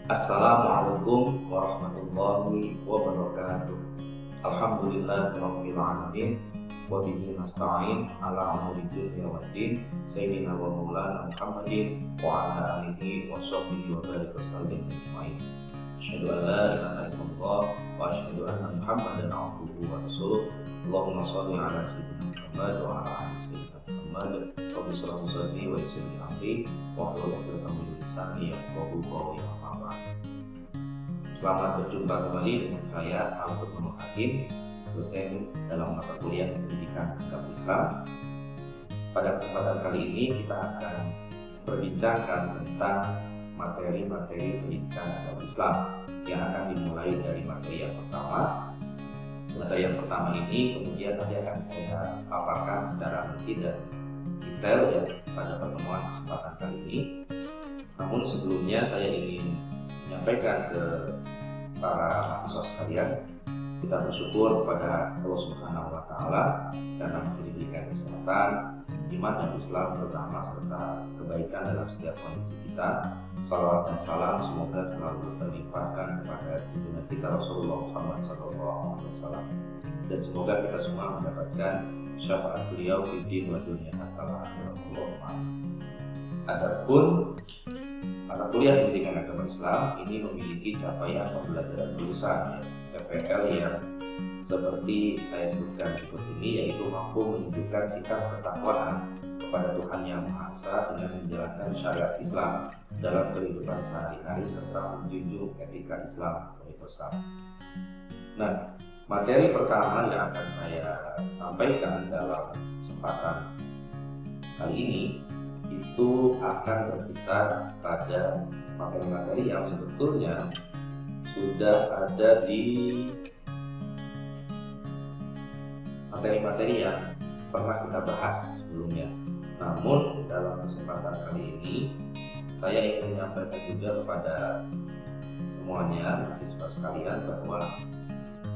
Assalamualaikum warahmatullahi wabarakatuh. Alhamdulillahirabbil alamin wa bihi nasta'in ala umuri dunya waddin sayyidina wa maulana Muhammadin wa ala alihi wa sahbihi wa barik wasallim ajmain. Asyhadu an la ilaha illallah wa asyhadu anna Muhammadan abduhu wa rasuluh. Allahumma shalli ala sayyidina Muhammad wa ala ali sayyidina Muhammad. Rabbi shrah li sadri wa yassir li amri wa hlul 'uqdatam min lisani yafqahu qawli. Selamat berjumpa kembali dengan saya Al-Qud Nur Hakim, dosen dalam mata kuliah Pendidikan Agama Islam. Pada kesempatan kali ini kita akan berbincangkan tentang materi-materi pendidikan agama Islam yang akan dimulai dari materi yang pertama. Materi yang pertama ini kemudian nanti akan saya paparkan secara rinci dan detail ya pada pertemuan kesempatan kali ini. Namun sebelumnya saya ingin menyampaikan ke para mahasiswa sekalian, kita bersyukur kepada Allah Subhanahu wa Ta'ala karena masih diberikan kesehatan, iman dan Islam terutama serta kebaikan dalam setiap kondisi kita. Salawat dan salam semoga selalu terlimpahkan kepada junjungan kita Rasulullah Muhammad SAW, dan semoga kita semua mendapatkan syafaat beliau di din wa dunya hatta akhirah. Adapun mata kuliah Pendidikan Agama Islam ini memiliki capaian pembelajaran jurusan PPL yang seperti saya sebutkan berikut ini, yaitu mampu menunjukkan sikap ketakwaan kepada Tuhan Yang Maha Esa dengan menjalankan syariat Islam dalam kehidupan sehari-hari serta menjunjung etika Islam universal. Nah, materi pertama yang akan saya sampaikan dalam kesempatan kali ini itu akan berkisar pada materi-materi yang sebetulnya sudah ada di materi-materi yang pernah kita bahas sebelumnya. Namun dalam kesempatan kali ini saya ingin menyampaikan juga kepada semuanya mahasiswa sekalian bahwa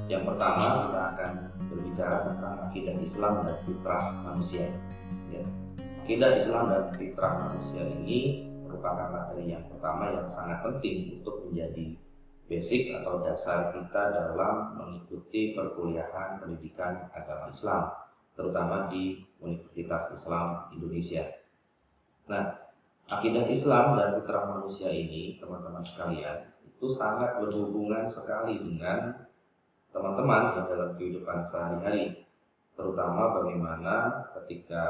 yang pertama kita akan berbicara tentang akidah Islam dan fitrah manusia. Akidah Islam dan fitrah manusia ini merupakan materi yang pertama yang sangat penting untuk menjadi basic atau dasar kita dalam mengikuti perkuliahan pendidikan agama Islam, terutama di Universitas Islam Indonesia. Nah, akidah Islam dan fitrah manusia ini, teman-teman sekalian, itu sangat berhubungan sekali dengan teman-teman yang dalam kehidupan sehari-hari, terutama bagaimana ketika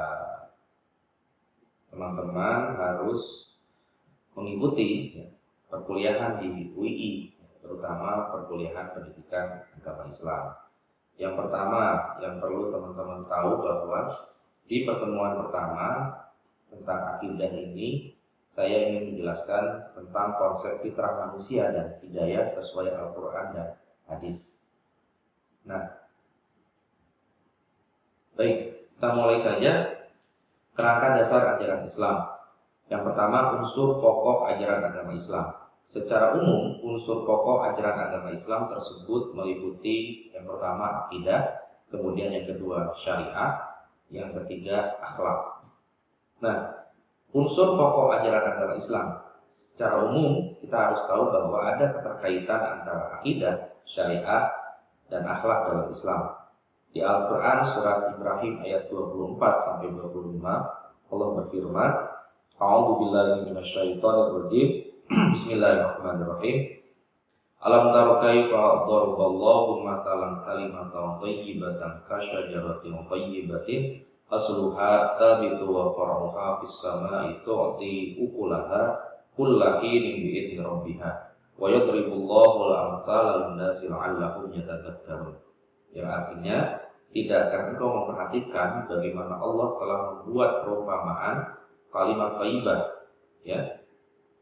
teman-teman harus mengikuti perkuliahan di UI, terutama perkuliahan pendidikan agama Islam. Yang pertama yang perlu teman-teman tahu bahwa di pertemuan pertama tentang akidah ini saya ingin menjelaskan tentang konsep fitrah manusia dan hidayah sesuai Al-Quran dan hadis. Nah, baik, kita mulai saja. Kerangka dasar ajaran Islam. Yang pertama, unsur pokok ajaran agama Islam. Secara umum, unsur pokok ajaran agama Islam tersebut meliputi yang pertama akidah, kemudian yang kedua syariat, yang ketiga akhlak. Nah, unsur pokok ajaran agama Islam secara umum kita harus tahu bahwa ada keterkaitan antara akidah, syariat, dan akhlak dalam Islam. Di Al-Quran surat Ibrahim ayat 24-25 Allah berfirman, A'udzubillahi minasyaitonirrajim. Bismillahirrahmanirrahim. Alam tara kaifa daraballahu mathalan kalimatan thayyibatan kasyajaratin thayyibatin asluha thabitu wa far'uha fis samai tu'ti ukulaha kullahinin bi'idni rabbiha wa yadribullahu al-amthala lin-nasi la'allahum yatadhakkarun. Yang artinya, tidakkah engkau memperhatikan bagaimana Allah telah membuat perumpamaan kalimat thayyibah,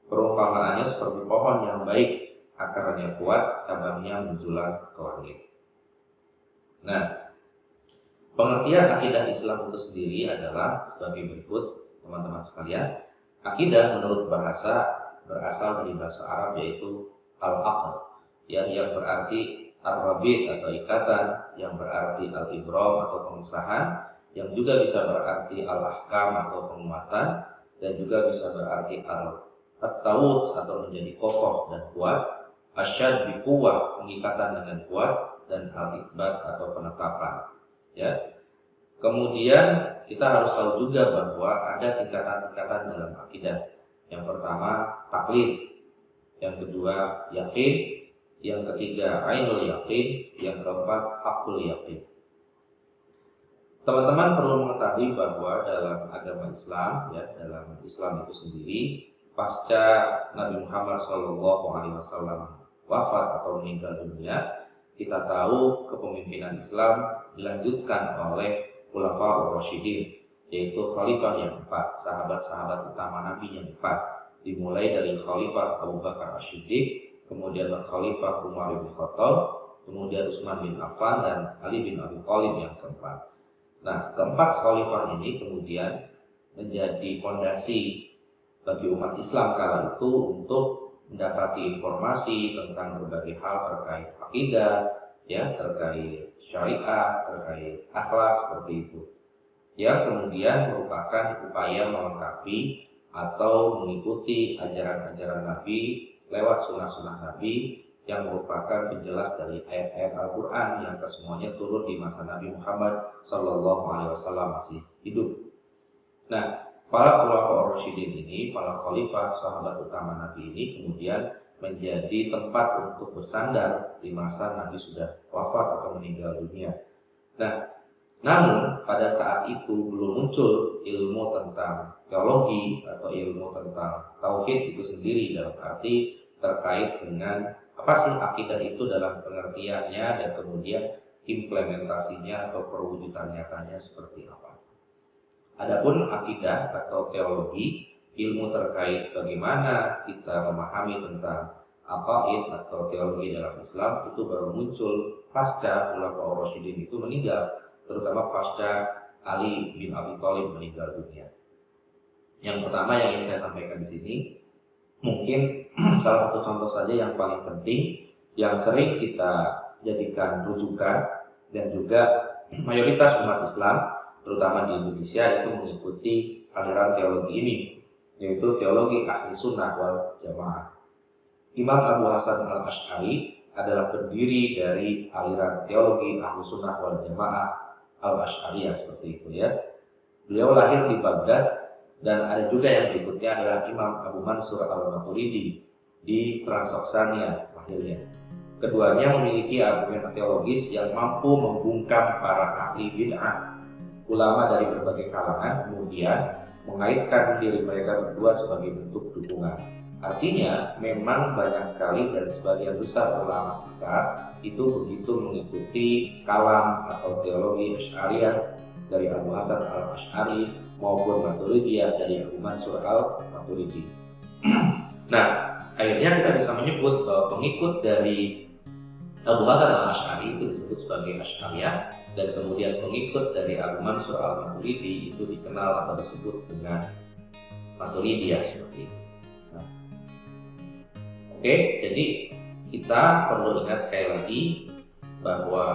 perumpamaannya seperti pohon yang baik, akarnya kuat, cabangnya menjulang ke langit. Nah, pengertian akidah Islam itu sendiri adalah sebagai berikut, teman-teman sekalian. Akidah menurut bahasa berasal dari bahasa Arab yaitu al-aqd, yang berarti ar-rabit atau ikatan, yang berarti al-ibram atau pengesahan, yang juga bisa berarti al-ahkam atau penguatan, dan juga bisa berarti at-tawus atau menjadi kokoh dan kuat, asyad biquwah pengikatan dengan kuat, dan al-itsbat atau penetapan. Ya. Kemudian kita harus tahu juga bahwa ada tingkatan-tingkatan dalam akidah. Yang pertama taklid, yang kedua yakin, yang ketiga ainul yakin, yang keempat hakul yakin. Teman-teman perlu mengetahui bahwa dalam agama Islam, ya, dalam Islam itu sendiri, pasca Nabi Muhammad SAW wafat atau meninggal dunia, kita tahu kepemimpinan Islam dilanjutkan oleh Khulafaur Rasyidin, yaitu khalifah yang 4, sahabat-sahabat utama Nabi yang 4, dimulai dari Khalifah Abu Bakar As-Siddiq, kemudian Khalifah Umar bin Khattab, kemudian Utsman bin Affan, dan Ali bin Abi Thalib yang keempat. Nah, keempat khalifah ini kemudian menjadi fondasi bagi umat Islam kala itu untuk mendapati informasi tentang berbagai hal terkait akidah, ya, terkait syariat, terkait akhlak, seperti itu. Yang kemudian merupakan upaya melengkapi atau mengikuti ajaran-ajaran Nabi lewat sunnah-sunnah Nabi yang merupakan penjelas dari ayat-ayat Al-Quran yang kesemuanya turun di masa Nabi Muhammad SAW masih hidup. Nah, para khulafaur rasyidin ini, para khalifah sahabat utama Nabi ini kemudian menjadi tempat untuk bersandar di masa Nabi sudah wafat atau meninggal dunia. Nah, namun pada saat itu belum muncul ilmu tentang teologi atau ilmu tentang tauhid itu sendiri, dalam arti terkait dengan apa sih akidah itu dalam pengertiannya dan kemudian implementasinya atau perwujudan nyatanya seperti apa. Adapun akidah atau teologi, ilmu terkait bagaimana kita memahami tentang aqaid atau teologi dalam Islam itu baru muncul pasca Khulafaur Rasyidin itu meninggal, terutama pasca Ali bin Abi Thalib meninggal dunia. Yang pertama yang ingin saya sampaikan di sini, mungkin salah satu contoh saja yang paling penting, yang sering kita jadikan rujukan dan juga mayoritas umat Islam, terutama di Indonesia, itu mengikuti aliran teologi ini, yaitu teologi ahli sunnah wal jamaah. Imam Abu Hasan al-Asy'ari adalah pendiri dari aliran teologi ahli sunnah wal jamaah al-Asy'ariyah, seperti itu ya. Beliau lahir di Baghdad, dan ada juga yang berikutnya adalah Imam Abu Mansur al-Maturidi di Transoksania lahirnya. Keduanya memiliki argumen teologis yang mampu membungkam para ahli bid'ah, ulama dari berbagai kalangan, kemudian mengaitkan diri mereka berdua sebagai bentuk dukungan. Artinya memang banyak sekali dan sebagian besar ulama kita itu begitu mengikuti kalam atau teologi Asy'ariyah dari Abu Hasan al-Asy'ari maupun Maturidiyah dari Abu Mansur al-Maturidi. Nah, akhirnya kita bisa menyebut bahwa pengikut dari Abu Hasan al-Asy'ari itu disebut sebagai Asy'ariyah, dan kemudian pengikut dari Abu Mansur al-Maturidi itu dikenal atau disebut dengan Maturidiyah, seperti itu. Nah, oke, jadi kita perlu ingat sekali lagi bahwa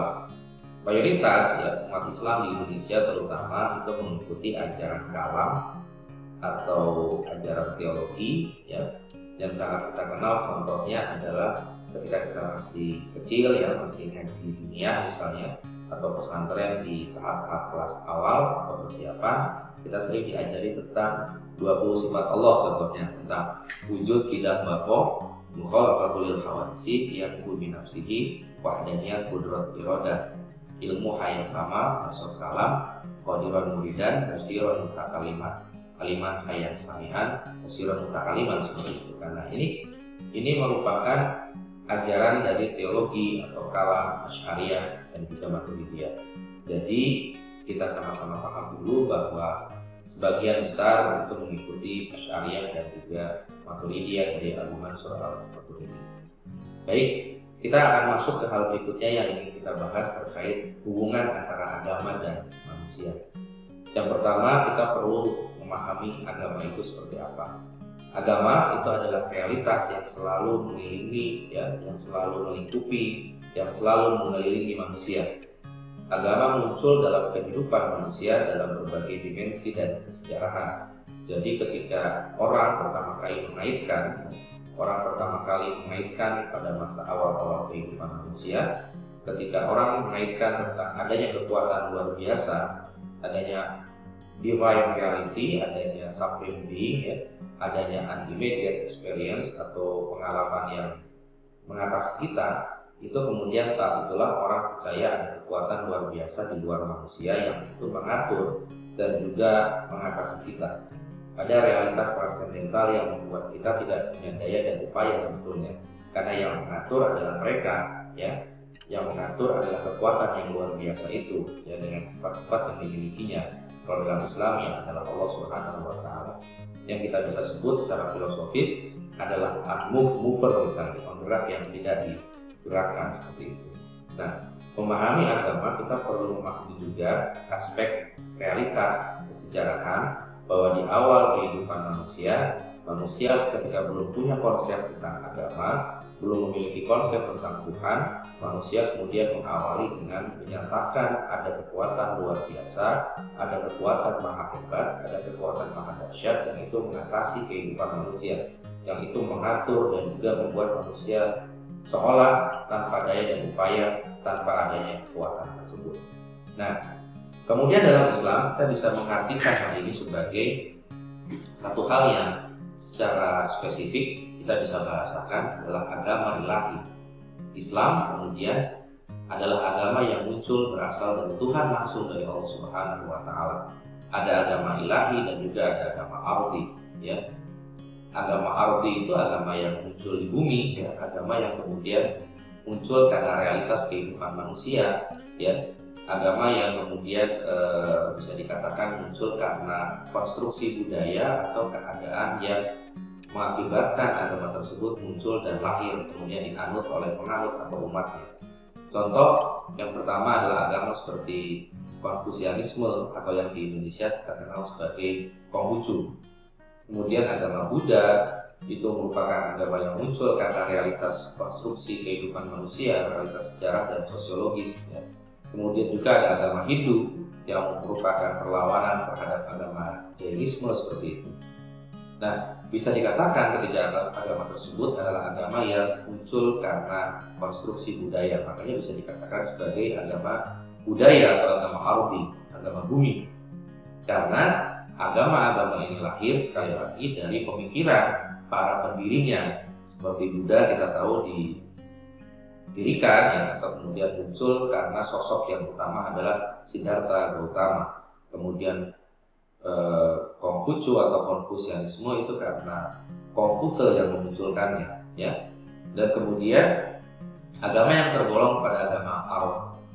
mayoritas ya umat Islam di Indonesia terutama itu mengikuti ajaran kalam atau ajaran teologi ya, yang sangat kita kenal contohnya adalah ketika kita masih kecil ya, masih ngaji dunia misalnya, atau pesantren di tahap-tahap kelas awal atau persiapan, kita sering diajari tentang 20 sifat Allah, contohnya tentang wujud, qidam, baqo, mukhalafatul hawadisi, yaqul bi nafsihi, wahdaniyah, qudrat, iradah, ilmu hayat sama, masuk kalam, qadiran muridan, basiran mutakaliman, kalimat hayat samihan, basiran mutakaliman, seperti itu. Karena ini merupakan ajaran dari teologi atau kalam Asy'ariyah dan juga Maturidiyah. Jadi kita sama-sama paham dulu bahwa sebagian besar itu mengikuti Asy'ariyah dan juga Maturidiyah dari Abu Mansur al-Maturidi. Baik, kita akan masuk ke hal berikutnya yang ingin kita bahas terkait hubungan antara agama dan manusia. Yang pertama, kita perlu memahami agama itu seperti apa. Agama itu adalah realitas yang selalu mengelilingi, ya, yang selalu melingkupi, yang selalu mengelilingi manusia. Agama muncul dalam kehidupan manusia dalam berbagai dimensi dan kesejarahan. Jadi ketika orang pertama kali mengaitkan pada masa awal-awal kehidupan manusia, ketika orang mengaitkan tentang adanya kekuatan luar biasa, adanya divine reality, adanya supreme being, ya, adanya unimated experience atau pengalaman yang mengatasi kita, itu kemudian saat itulah orang percaya ada kekuatan luar biasa di luar manusia yang itu mengatur dan juga mengatasi kita. Ada realitas transendental yang membuat kita tidak punya daya dan upaya sebetulnya, karena yang mengatur adalah mereka, ya, yang mengatur adalah kekuatan yang luar biasa itu, ya, dengan sifat-sifat yang dimilikinya. Kalau dalam Islam ya adalah Allah Subhanahu wa Ta'ala, yang kita bisa sebut secara filosofis adalah mover misalnya, penggerak yang tidak digerakkan seperti itu. Nah, memahami agama kita perlu memahami juga aspek realitas kesejarahan, bahwa di awal kehidupan manusia ketika belum punya konsep tentang agama, belum memiliki konsep tentang Tuhan, manusia kemudian mengawali dengan menyatakan ada kekuatan luar biasa, ada kekuatan maha hebat, ada kekuatan maha dahsyat, yang itu mengatasi kehidupan manusia, yang itu mengatur dan juga membuat manusia seolah tanpa daya dan upaya, tanpa adanya kekuatan tersebut. Nah, kemudian dalam Islam kita bisa mengartikan hal ini sebagai satu hal yang secara spesifik kita bisa bahasakan adalah agama ilahi. Islam kemudian adalah agama yang muncul berasal dari Tuhan langsung dari Allah Subhanahu wa Ta'ala. Ada agama ilahi dan juga ada agama ardi, ya. Agama ardi itu agama yang muncul di bumi, ya, agama yang kemudian muncul karena realitas kehidupan manusia, ya. Agama yang kemudian bisa dikatakan muncul karena konstruksi budaya atau keadaan yang mengakibatkan agama tersebut muncul dan lahir kemudian dianut oleh penganut atau umatnya. Contoh yang pertama adalah agama seperti Konfusianisme atau yang di Indonesia kita kenal sebagai Konghucu. Kemudian agama Buddha itu merupakan agama yang muncul karena realitas konstruksi kehidupan manusia, realitas sejarah dan sosiologis, ya. Kemudian juga ada agama Hindu yang merupakan perlawanan terhadap agama Jainisme seperti itu. Nah, bisa dikatakan ketiga agama tersebut adalah agama yang muncul karena konstruksi budaya, makanya bisa dikatakan sebagai agama budaya atau agama ardi, agama bumi. Karena agama-agama ini lahir sekali lagi dari pemikiran para pendirinya, seperti Buddha kita tahu didirikan, ya, atau kemudian muncul karena sosok yang utama adalah Siddhartha Gautama. Kemudian Konghucu atau Konfusianisme itu karena Konghucu yang memunculkannya, ya. Dan kemudian agama yang tergolong pada agama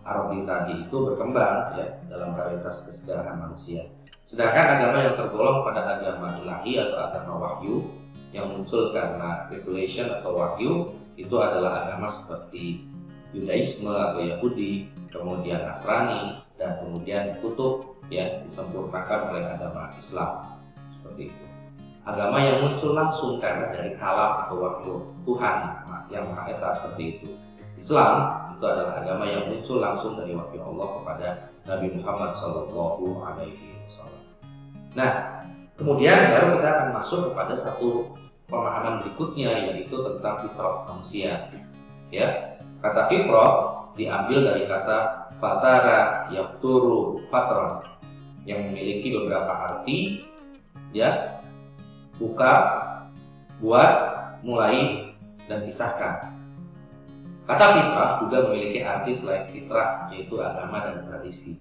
ardi tadi itu berkembang, ya, dalam realitas kesejarahan manusia. Sedangkan agama yang tergolong pada agama ilahi atau agama wahyu yang muncul karena revelation atau wahyu itu adalah agama seperti Yudaisme atau Yahudi, kemudian Nasrani, dan kemudian ditutup, ya, disempurnakan oleh agama Islam seperti itu. Agama yang muncul langsung karena dari kalam atau wahyu Tuhan yang Maha Esa seperti itu. Islam itu adalah agama yang muncul langsung dari wahyu Allah kepada Nabi Muhammad SAW. Nah, kemudian baru kita akan masuk kepada satu pemahaman berikutnya, yaitu tentang fitrah manusia. Ya, kata fitrah diambil dari kata fatara yafturu fatron yang memiliki beberapa arti, ya, buka, buat, mulai, dan pisahkan. Kata fitrah juga memiliki arti selain fitrah, yaitu agama dan tradisi.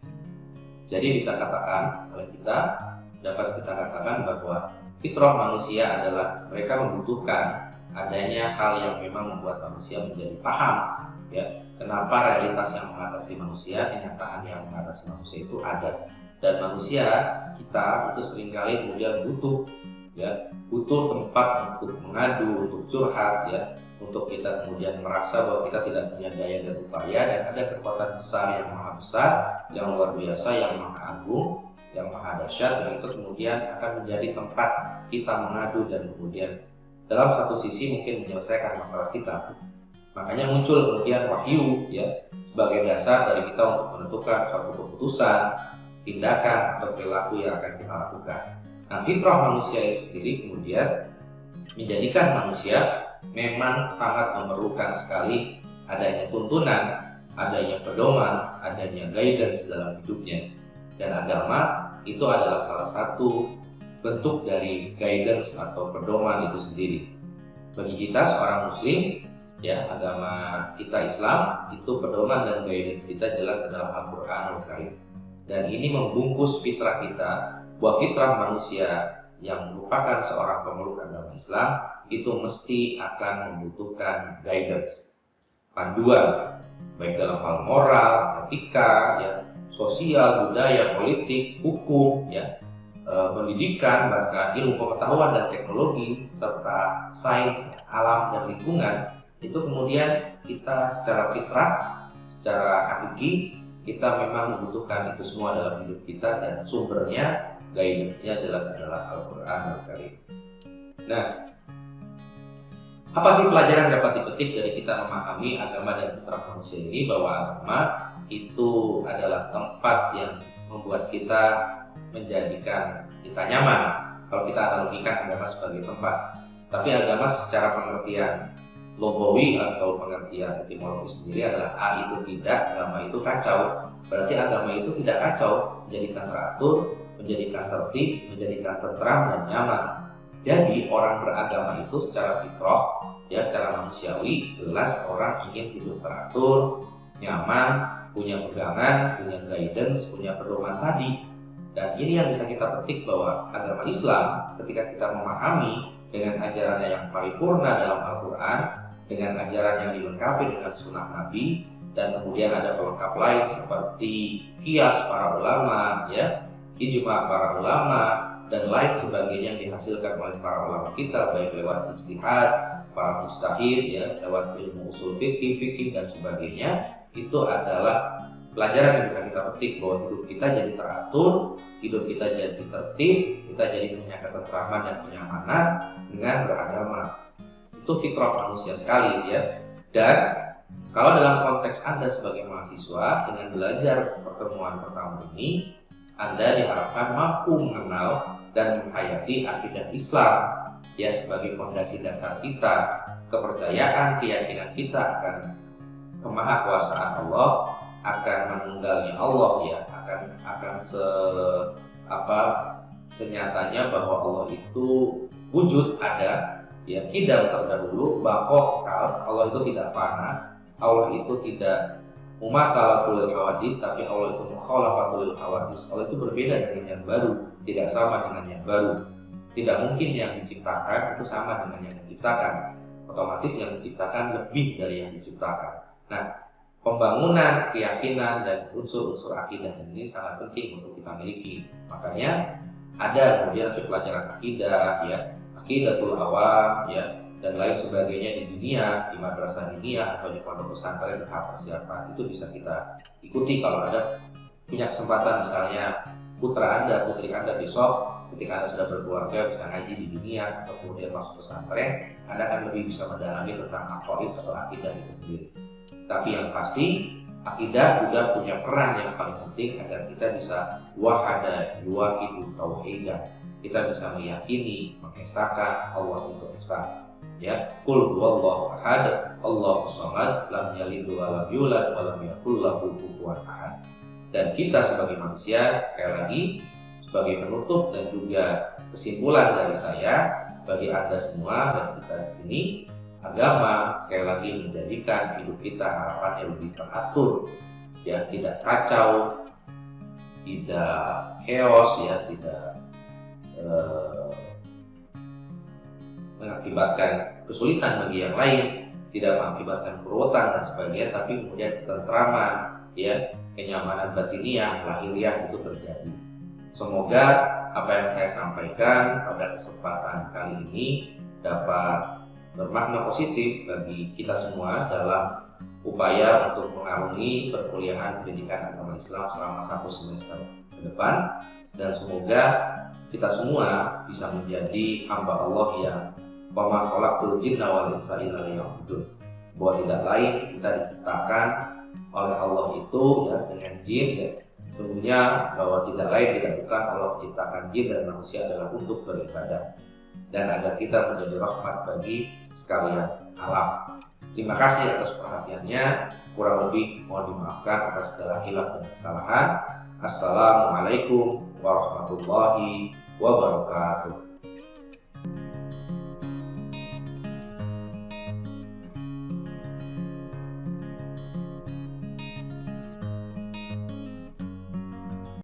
Jadi bisa katakan oleh kita, dapat kita katakan bahwa fitrah manusia adalah mereka membutuhkan adanya hal yang memang membuat manusia menjadi paham, ya, kenapa realitas yang mengatasi manusia, kenyataan yang mengatasi manusia itu ada. Dan manusia kita itu seringkali kemudian butuh tempat untuk mengadu, untuk curhat, ya, untuk kita kemudian merasa bahwa kita tidak punya daya dan upaya, dan ada kekuatan besar yang maha besar, yang luar biasa, yang maha agung, yang maha dahsyat, dan itu kemudian akan menjadi tempat kita mengadu dan kemudian dalam satu sisi mungkin menyelesaikan masalah kita. Makanya muncul kemudian wahyu, ya, sebagai dasar dari kita untuk menentukan suatu keputusan, tindakan atau perilaku yang akan kita lakukan. Nah, fitrah manusia itu sendiri kemudian menjadikan manusia memang sangat memerlukan sekali adanya tuntunan, adanya pedoman, adanya guidance dalam hidupnya. Dan agama itu adalah salah satu bentuk dari guidance atau pedoman itu sendiri. Bagi kita seorang muslim, ya, agama kita Islam, itu pedoman dan guidance kita jelas adalah Al-Qur'anul Karim. Dan ini membungkus fitrah kita, bahwa fitrah manusia yang merupakan seorang pemeluk agama Islam itu mesti akan membutuhkan guidance, panduan, baik dalam hal moral, etika, ya, sosial, budaya, politik, hukum, ya, pendidikan, bahkan ilmu pengetahuan dan teknologi, serta sains, alam dan lingkungan. Itu kemudian kita secara fitrah, secara hakiki, kita memang membutuhkan itu semua dalam hidup kita, dan sumbernya, guidance-nya jelas adalah Al-Qur'anul Karim. Nah, apa sih pelajaran yang dapat dipetik dari kita memahami agama dan fitrah manusia ini? Bahwa agama itu adalah tempat yang membuat kita menjadikan kita nyaman. Kalau kita analogikan agama sebagai tempat, tapi agama secara pengertian logawi atau pengertian etimologis sendiri adalah A itu tidak, agama itu kacau. Berarti agama itu tidak kacau, menjadikan teratur, menjadikan tertib, menjadikan tentram dan nyaman. Jadi orang beragama itu secara fitrah, ya, secara manusiawi, jelas orang ingin hidup teratur, nyaman, punya pegangan, punya guidance, punya pedoman tadi. Dan ini yang bisa kita petik bahwa agama Islam ketika kita memahami dengan ajarannya yang paripurna dalam Al-Quran, dengan ajaran yang dilengkapi dengan sunnah Nabi, dan kemudian ada pelengkap lain seperti qiyas para ulama, ya, ijma para ulama, dan lain sebagainya yang dihasilkan oleh para ulama kita, baik lewat ijtihad, para mujtahid, ya, lewat ilmu usul fikih dan sebagainya. Itu adalah pelajaran yang bisa kita petik bahwa hidup kita jadi teratur, hidup kita jadi tertib, kita jadi punya ketentraman dan kenyamanan dengan beragama. Itu fitrah manusia sekali, ya. Dan kalau dalam konteks Anda sebagai mahasiswa dengan belajar pertemuan pertama ini, Anda diharapkan mampu mengenal dan menghayati akidah Islam, ya, sebagai fondasi dasar kita, kepercayaan, keyakinan kita akan kemahakuasaan Allah, akan menunggalnya Allah, ya, akan senyatanya bahwa Allah itu wujud, ada, ya, kidam terdahulu, baqo kal, Allah itu tidak fana, Allah itu tidak mumathalatul hawadis, tapi Allah itu mukhalafatul hawadis. Allah itu berbeda dengan yang baru, tidak sama dengan yang baru. Tidak mungkin yang diciptakan itu sama dengan yang diciptakan. Otomatis yang diciptakan lebih dari yang diciptakan. Nah, pembangunan keyakinan dan unsur-unsur akidah ini sangat penting untuk kita miliki. Makanya ada kemudian pelajaran akidah, ya, aqidatul awam, ya, dan lain sebagainya di dunia, di madrasah dunia atau di pondok pesantren tahap persiapan. Itu bisa kita ikuti kalau ada punya kesempatan, misalnya putra Anda, putri Anda besok ketika Anda sudah berkeluarga bisa ngaji di dunia atau kemudian masuk pesantren, Anda akan lebih bisa mendalami tentang aqaid atau akidah itu sendiri. Tapi yang pasti akidah juga punya peran yang paling penting agar kita bisa wahada yuwahidu tauhidah. Kita bisa meyakini, mengesahkan Allah itu esa. Ya, qul huwallahu ahad, Allahus samad, lam yalid wa lam yulad wa lam yakul lahu kufuwan ahad. Dan kita sebagai manusia, sekali lagi sebagai penutup dan juga kesimpulan dari saya bagi Anda semua dan kita di sini, agama sekali lagi menjadikan hidup kita harapannya lebih teratur, ya, tidak kacau, tidak chaos, ya, tidak mengakibatkan kesulitan bagi yang lain, tidak mengakibatkan keruwetan dan sebagainya, tapi kemudian ketentraman, ya, kenyamanan batiniah, lahiriah itu terjadi. Semoga apa yang saya sampaikan pada kesempatan kali ini dapat bermakna positif bagi kita semua dalam upaya untuk mengarungi perkuliahan pendidikan agama Islam selama 1 semester ke depan, dan semoga kita semua bisa menjadi hamba Allah yang wa ma khalaqtul jinna wal insa illa liya'budun, bahwa tidak lain kita diciptakan oleh Allah itu, ya, dengan jin, ya, Sesungguhnya bahwa tidak lain tidak bukan Allah menciptakan jin dan manusia adalah untuk beribadah dan agar kita menjadi rahmat bagi sekalian alam. Terima kasih atas perhatiannya. Kurang lebih mohon dimaafkan atas segala hilaf dan kesalahan. Assalamualaikum warahmatullahi wabarakatuh.